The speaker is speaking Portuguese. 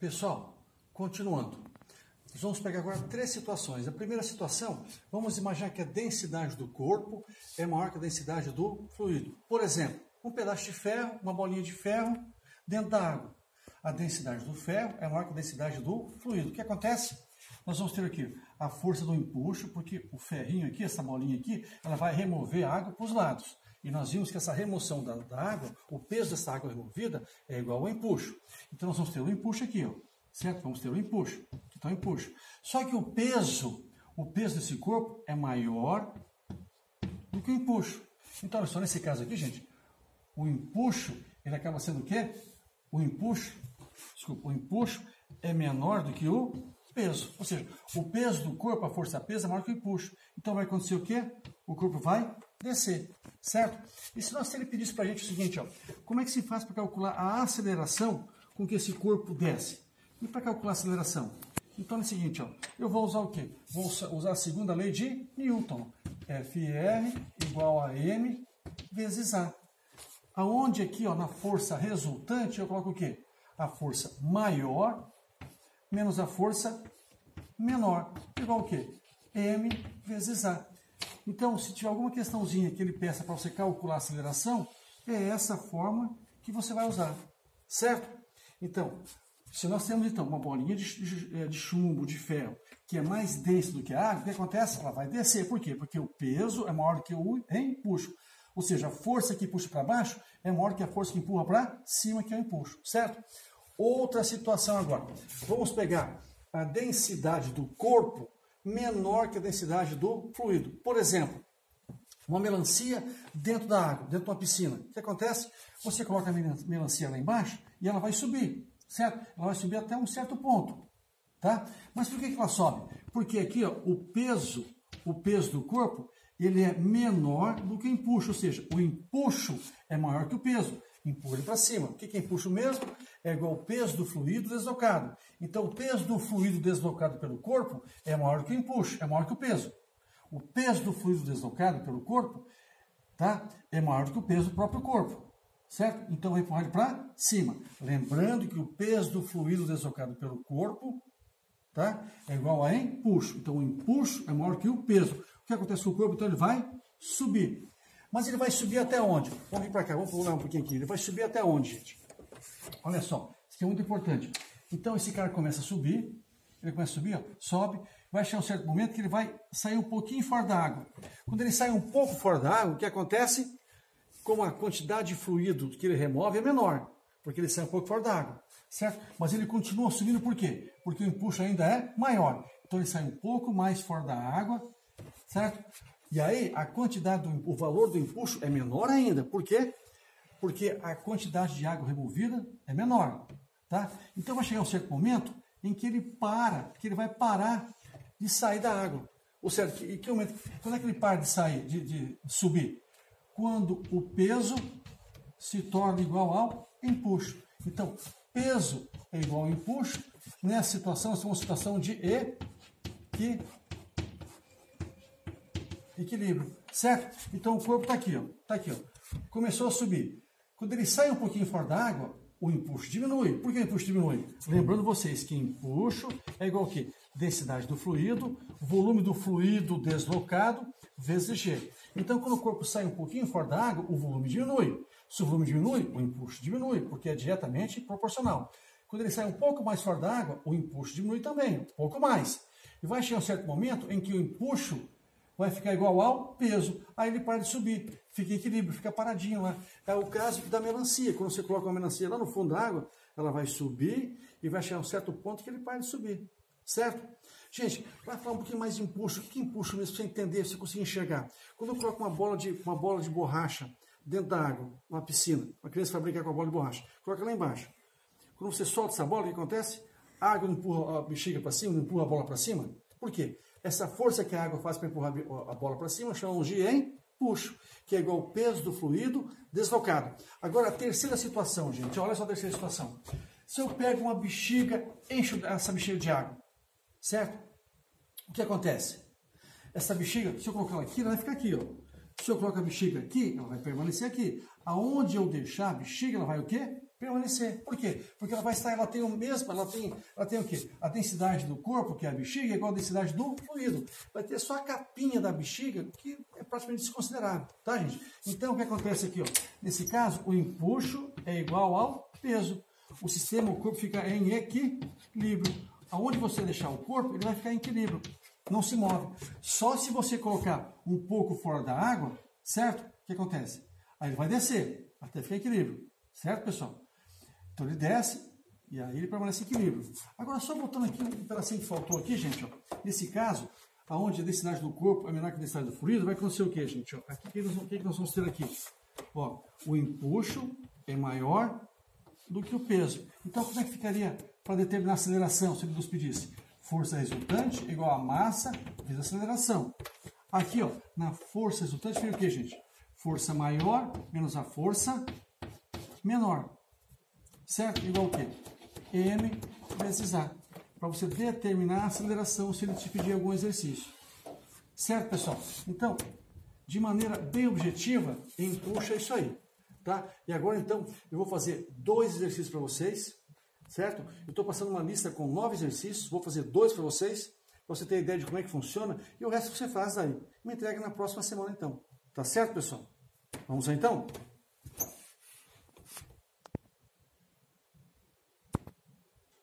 Pessoal, continuando, nós vamos pegar agora três situações. A primeira situação, vamos imaginar que a densidade do corpo é maior que a densidade do fluido. Por exemplo, um pedaço de ferro, uma bolinha de ferro dentro da água. A densidade do ferro é maior que a densidade do fluido. O que acontece? Nós vamos ter aqui a força do empuxo, porque o ferrinho aqui, essa bolinha aqui, ela vai remover a água para os lados. E nós vimos que essa remoção da água, o peso dessa água removida é igual ao empuxo. Então nós vamos ter o empuxo aqui, ó, certo? Vamos ter o empuxo. Aqui está o empuxo. Só que o peso desse corpo é maior do que o empuxo. Então, olha só, nesse caso aqui, gente, o empuxo, ele acaba sendo o quê? O empuxo é menor do que o peso. Ou seja, o peso do corpo, a força-peso, é maior que o empuxo. Então vai acontecer o quê? O corpo vai descer, certo? E se ele pedisse para a gente o seguinte, ó, como é que se faz para calcular a aceleração com que esse corpo desce? E para calcular a aceleração? Então é o seguinte, ó, eu vou usar o quê? Vou usar a segunda lei de Newton. FR igual a M vezes A. Aonde aqui, ó, na força resultante, eu coloco o quê? A força maior menos a força menor. Igual o quê? M vezes A. Então, se tiver alguma questãozinha que ele peça para você calcular a aceleração, é essa forma que você vai usar, certo? Então, se nós temos então uma bolinha de chumbo, de ferro, que é mais densa do que a água, o que acontece? Ela vai descer. Por quê? Porque o peso é maior do que o empuxo. Ou seja, a força que puxa para baixo é maior que a força que empurra para cima, que é o empuxo, certo? Outra situação agora. Vamos pegar a densidade do corpo menor que a densidade do fluido. Por exemplo, uma melancia dentro da água, dentro de uma piscina. O que acontece? Você coloca a melancia lá embaixo e ela vai subir, certo? Ela vai subir até um certo ponto, tá? Mas por que ela sobe? Porque aqui, ó, o peso do corpo, ele é menor do que o empuxo, ou seja, o empuxo é maior que o peso. Empurra ele para cima. O que é empuxo mesmo? É igual ao peso do fluido deslocado. Então, o peso do fluido deslocado pelo corpo é maior que o empuxo, é maior que o peso. O peso do fluido deslocado pelo corpo, tá, é maior do que o peso do próprio corpo, certo? Então, vai empurrar ele para cima. Lembrando que o peso do fluido deslocado pelo corpo, tá, é igual a empuxo. Então, o empuxo é maior que o peso. O que acontece com o corpo? Então, ele vai subir. Mas ele vai subir até onde? Vamos vir para cá, vamos pular um pouquinho aqui. Ele vai subir até onde, gente? Olha só, isso aqui é muito importante. Então, esse cara começa a subir, ele começa a subir, ó, sobe, vai chegar um certo momento que ele vai sair um pouquinho fora da água. Quando ele sai um pouco fora da água, o que acontece? Como a quantidade de fluido que ele remove é menor, porque ele sai um pouco fora da água, certo? Mas ele continua subindo por quê? Porque o empuxo ainda é maior. Então, ele sai um pouco mais fora da água, certo? E aí, o valor do empuxo é menor ainda. Por quê? Porque a quantidade de água removida é menor, tá? Então, vai chegar um certo momento em que ele vai parar de sair da água. Ou seja, quando é que ele para de sair, de subir? Quando o peso se torna igual ao empuxo. Então, peso é igual ao empuxo. Nessa situação, essa é uma situação de equilíbrio, certo? Então o corpo está aqui, ó, começou a subir. Quando ele sai um pouquinho fora da água, o empuxo diminui. Por que o empuxo diminui? Lembrando vocês que empuxo é igual a quê? Densidade do fluido, volume do fluido deslocado, vezes G. Então, quando o corpo sai um pouquinho fora da água, o volume diminui. Se o volume diminui, o empuxo diminui, porque é diretamente proporcional. Quando ele sai um pouco mais fora da água, o empuxo diminui também, um pouco mais. E vai chegar um certo momento em que o empuxo vai ficar igual ao peso. Aí ele para de subir, fica em equilíbrio, fica paradinho lá. É o caso da melancia. Quando você coloca uma melancia lá no fundo da água, ela vai subir e vai chegar a um certo ponto que ele para de subir. Certo? Gente, vai falar um pouquinho mais de empuxo. O que é empuxo mesmo, para você entender, para você conseguir enxergar? Quando eu coloco uma bola de borracha dentro da água, uma piscina, uma criança vai brincar com a bola de borracha, coloca lá embaixo. Quando você solta essa bola, o que acontece? A água não empurra a bexiga para cima, não empurra a bola para cima. Por quê? Essa força que a água faz para empurrar a bola para cima chamamos de empuxo, que é igual ao peso do fluido deslocado. Agora, a terceira situação, gente, olha só a terceira situação. Se eu pego uma bexiga, encho essa bexiga de água, certo? O que acontece? Essa bexiga, se eu colocar ela aqui, ela vai ficar aqui, ó. Se eu colocar a bexiga aqui, ela vai permanecer aqui. Aonde eu deixar a bexiga, ela vai o quê? permanecer. Por quê? Porque ela tem o mesmo, ela tem o quê? A densidade do corpo, que é a bexiga, é igual a densidade do fluido. Vai ter só a capinha da bexiga, que é praticamente desconsiderável, tá, gente? Então, o que acontece aqui, ó? Nesse caso, o empuxo é igual ao peso. O sistema, o corpo fica em equilíbrio. Aonde você deixar o corpo, ele vai ficar em equilíbrio. Não se move. Só se você colocar um pouco fora da água, certo? O que acontece? Aí ele vai descer, até ficar em equilíbrio. Certo, pessoal? Então ele desce e aí ele permanece em equilíbrio. Agora, só voltando aqui um pedacinho que faltou aqui, gente. Ó. Nesse caso, aonde a densidade do corpo é menor que a densidade do fluido, vai acontecer o quê, gente? Ó, aqui, o que nós vamos ter aqui? Ó, o empuxo é maior do que o peso. Então, como é que ficaria para determinar a aceleração, se ele nos pedisse? Força resultante igual a massa vezes a aceleração. Aqui, ó, na força resultante, fica o quê, gente? Força maior menos a força menor. Certo? Igual o quê? M vezes A. Para você determinar a aceleração, se ele te pedir algum exercício. Certo, pessoal? Então, de maneira bem objetiva, empuxa isso aí. Tá? E agora, então, eu vou fazer 2 exercícios para vocês, certo? Eu estou passando uma lista com 9 exercícios, vou fazer 2 para vocês, para você ter ideia de como é que funciona, e o resto você faz aí. Me entrega na próxima semana, então. Tá certo, pessoal? Vamos lá, então?